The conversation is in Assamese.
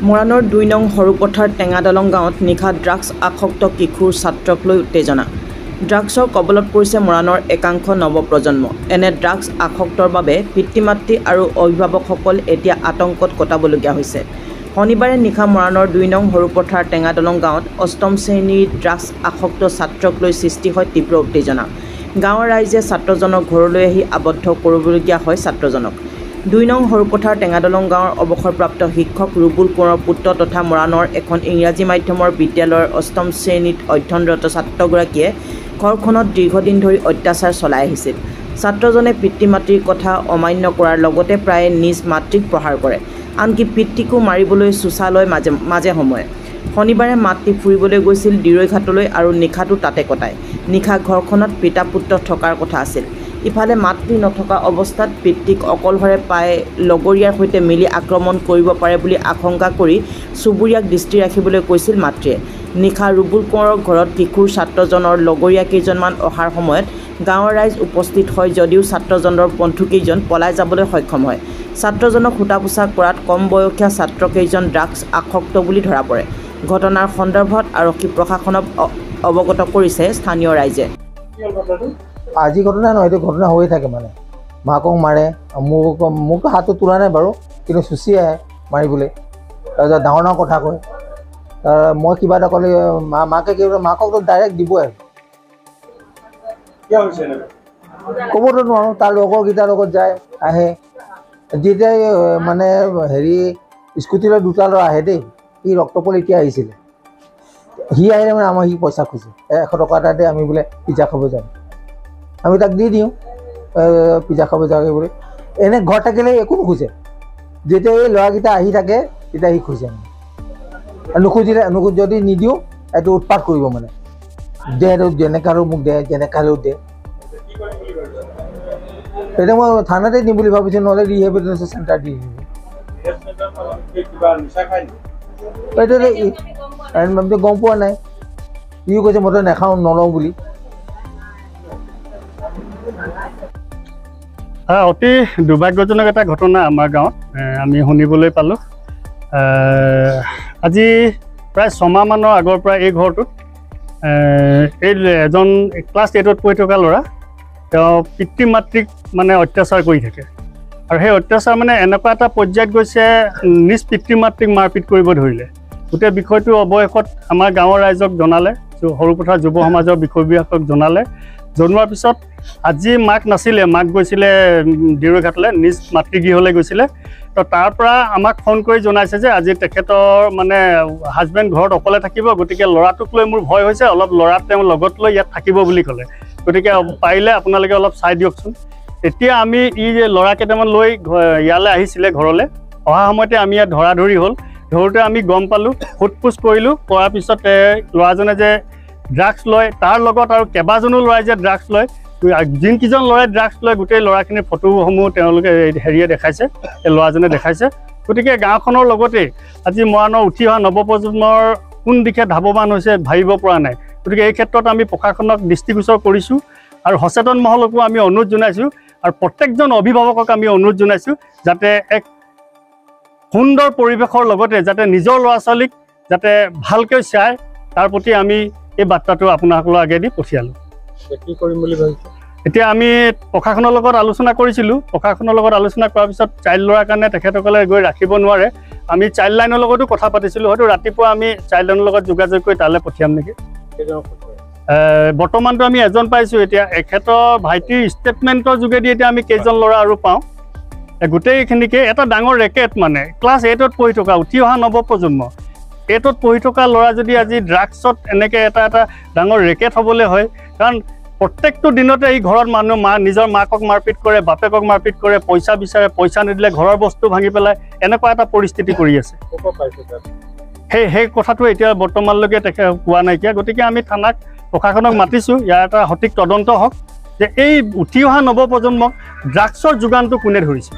মৰাণৰ ২ নং সৰুপথাৰ টেঙাদলং গাঁৱত নিশা ড্ৰাগছ আসক্ত কিশোৰ ছাত্ৰক লৈ উত্তেজনা। ড্ৰাগছৰ কবলত পৰিছে মৰাণৰ একাংশ নৱপ্ৰজন্ম। এনে ড্ৰাগছ আসক্তৰ বাবে পিতৃ মাতৃ আৰু অভিভাৱকসকল এতিয়া আতংকত কটাবলগীয়া হৈছে। শনিবাৰে নিশা মৰাণৰ ২ নং সৰুপথাৰ টেঙাদলং গাঁৱত ৮ম শ্ৰেণীৰ ড্ৰাগছ আসক্ত ছাত্ৰক লৈ সৃষ্টি হয় তীব্ৰ উত্তেজনা। গাঁৱৰ ৰাইজে ছাত্ৰজনক ঘৰলৈ আহি আবদ্ধ কৰিবলগীয়া হয় ছাত্ৰজনক। ২ নং সৰুপথাৰ টেঙাদলং গাঁৱৰ অৱসৰপ্ৰাপ্ত শিক্ষক ৰুবুল কোঁৱৰৰ পুত্ৰ তথা মৰাণৰ এখন ইংৰাজী মাধ্যমৰ বিদ্যালয়ৰ ৮ম শ্ৰেণীত অধ্যয়নৰত ছাত্ৰগৰাকীয়ে ঘৰখনত দীৰ্ঘদিন ধৰি অত্যাচাৰ চলাই আহিছিল। ছাত্ৰজনে পিতৃ মাতৃৰ কথা অমান্য কৰাৰ লগতে প্ৰায়ে নিজ মাতৃক প্ৰহাৰ কৰে, আনকি পিতৃকো মাৰিবলৈ চোঁচা লয় মাজে সময়ে। শনিবাৰে মাতৃ ফুৰিবলৈ গৈছিল দিৰৈঘাটলৈ আৰু নিশাটো তাতে কটায়। নিশা ঘৰখনত পিতা পুত্ৰ থকাৰ কথা আছিল। ইফালে মাতৃ নথকা অৱস্থাত পিতৃক অকলশৰে পাই লগৰীয়াৰ সৈতে মিলি আক্ৰমণ কৰিব পাৰে বুলি আশংকা কৰি চুবুৰীয়াক দৃষ্টি ৰাখিবলৈ কৈছিল মাতৃয়ে। নিশা ৰুবুল কোঁৱৰৰ ঘৰত কিশোৰ ছাত্ৰজনৰ লগৰীয়া কেইজনমান অহাৰ সময়ত গাঁৱৰ ৰাইজ উপস্থিত হয় যদিও ছাত্ৰজনৰ বন্ধুকেইজন পলাই যাবলৈ সক্ষম হয়। ছাত্ৰজনক সোধা পোছা কৰাত কম বয়সীয়া ছাত্ৰকেইজন ড্ৰাগছ আসক্ত বুলি ধৰা পৰে। ঘটনাৰ সন্দৰ্ভত আৰক্ষী প্ৰশাসনক অৱগত কৰিছে স্থানীয় ৰাইজে। আজি ঘটনা নহয়, এইটো ঘটনা হৈয়ে থাকে মানে। মাকক মাৰে, মোক হাতত তোলা নাই বাৰু, কিন্তু চুচি আহে মাৰিবলৈ। তাৰপিছত ডাঙৰ ডাঙৰ কথা কয়। মই কিবা এটা ক'লে মাকে কি মাককতো ডাইৰেক্ট দিবই আৰু ক'বতো নোৱাৰোঁ। তাৰ লগৰকেইটাৰ লগত যায় আহে। যেতিয়াই মানে হেৰি স্কুটি লৈ 2টা ল'ৰা আহে দেই, সি ৰক্তপল এতিয়া আহিছিলে, সি আহিলে মানে আমাৰ সি পইচা খোজে 100 টকা এটা দে, আমি বোলে পিজ্জা খাব যাম। আমি তাক দি দিওঁ পিজ্জা খাব যাওঁগৈ বুলি। এনে ঘৰত থাকিলে একো নোখোজে। যেতিয়া এই ল'ৰাকেইটা আহি থাকে তেতিয়া সি খোজে মানে। নুখুজিলে যদি নিদিওঁ এইটো উৎপাত কৰিব মানে, দে যেনেকৈ হ'লেও মোক দে, যেনেকৈ হ'লেও দে। তেতিয়া মই থানাতে দিম বুলি ভাবিছোঁ, নহ'লে ৰিহেবিলিটেশ্যন চেণ্টাৰ দি দিম। এইটো গম পোৱা নাই, ইও কৈছে মইতো নাখাওঁ নলওঁ বুলি। অতি দুৰ্ভাগ্যজনক এটা ঘটনা আমাৰ গাঁৱত আমি শুনিবলৈ পালোঁ। আজি প্ৰায় 6 মাহমানৰ আগৰ পৰা এই ঘৰটোত এই এজন ক্লাছ 8ত পঢ়ি থকা ল'ৰা, তেওঁ পিতৃ মাতৃক মানে অত্যাচাৰ কৰি থাকে। আৰু সেই অত্যাচাৰ মানে এনেকুৱা এটা পৰ্যায়ত গৈছে, নিজ পিতৃ মাতৃক মাৰপিট কৰিব ধৰিলে। গোটেই বিষয়টো অৱশেষত আমাৰ গাঁৱৰ ৰাইজক জনালে, সৰুপথাৰ যুৱ সমাজৰ বিষয় বিভাগক জনালে। জনোৱাৰ পিছত আজি মাক নাছিলে, মাক গৈছিলে দিৰৈঘাটলৈ, নিজ মাতৃগৃহলৈ গৈছিলে। তো তাৰ পৰা আমাক ফোন কৰি জনাইছে যে আজি তেখেতৰ মানে হাজবেণ্ড ঘৰত অকলে থাকিব, গতিকে ল'ৰাটোক লৈ মোৰ ভয় হৈছে, অলপ ল'ৰা তেওঁ লগত লৈ ইয়াত থাকিব বুলি ক'লে। গতিকে পাৰিলে আপোনালোকে অলপ চাই দিয়কচোন। এতিয়া আমি যে ল'ৰা কেইটামান লৈ ইয়ালৈ আহিছিলে ঘৰলৈ, অহা সময়তে আমি ইয়াত ধৰাধৰি হ'ল। ধৰোঁতে আমি গম পালোঁ, সোধ পোছ কৰিলোঁ। কৰাৰ পিছত ল'ৰাজনে যে ড্ৰাগছ লয়, তাৰ লগত আৰু কেইবাজনো ল'ৰাই যে ড্ৰাগছ লয়, যিনকেইজন ল'ৰাই ড্ৰাগছ লয় গোটেই ল'ৰাখিনিৰ ফটোসমূহ তেওঁলোকে হেৰিয়ে দেখাইছে, এই ল'ৰাজনে দেখাইছে। গতিকে গাঁওখনৰ লগতে আজি মৰাণৰ উঠি অহা নৱপ্ৰজন্মৰ কোন দিশে ধাৱমান হৈছে ভাবিব পৰা নাই। গতিকে এই ক্ষেত্ৰত আমি প্ৰশাসনক দৃষ্টিগোচৰ কৰিছোঁ আৰু সচেতন মহলকো আমি অনুৰোধ জনাইছোঁ, আৰু প্ৰত্যেকজন অভিভাৱকক আমি অনুৰোধ জনাইছোঁ যাতে এক সুন্দৰ পৰিৱেশৰ লগতে যাতে নিজৰ ল'ৰা ছোৱালীক যাতে ভালকৈ চায়, তাৰ প্ৰতি আমি এই বাৰ্তাটো আপোনাসকলৰ আগেদি পঠিয়ালোঁ। কি কৰিম বুলি ভাবিছে? এতিয়া আমি প্ৰশাসনৰ লগত আলোচনা কৰিছিলোঁ। প্ৰশাসনৰ লগত আলোচনা কৰাৰ পিছত চাইল্ড ল'ৰাৰ কাৰণে তেখেতসকলে গৈ ৰাখিব নোৱাৰে। আমি চাইল্ড লাইনৰ লগতো কথা পাতিছিলোঁ, হয়তো ৰাতিপুৱা আমি চাইল্ড লাইনৰ লগত যোগাযোগ কৰি তালৈ পঠিয়াম নেকি। বৰ্তমানটো আমি এজন পাইছোঁ। এতিয়া এখেতৰ ভাইটিৰ ষ্টেটমেণ্টৰ যোগেদি এতিয়া আমি কেইজন ল'ৰা আৰু পাওঁ। গোটেইখিনিকে এটা ডাঙৰ ৰেকেট, মানে ক্লাছ 8ত পঢ়ি থকা উঠি অহা নৱপ্ৰজন্ম, 8ত পঢ়ি থকা ল'ৰা যদি আজি ড্ৰাগছত এনেকৈ এটা ডাঙৰ ৰেকেট হ'বলৈ হয়, কাৰণ প্ৰত্যেকটো দিনতে এই ঘৰত মানুহ নিজৰ মাকক মাৰপিট কৰে, বাপেকক মাৰপিট কৰে, পইচা বিচাৰে, পইচা নিদিলে ঘৰৰ বস্তু ভাঙি পেলাই, এনেকুৱা এটা পৰিস্থিতি কৰি আছে। সেই কথাটো এতিয়া বৰ্তমানলৈকে পোৱা নাইকিয়া। গতিকে আমি থানাক প্ৰশাসনক মাতিছোঁ, ইয়াৰ এটা সঠিক তদন্ত হওক যে এই উঠি অহা নৱপ্ৰজন্মক ড্ৰাগছৰ যোগানটো কোনে ধৰিছে।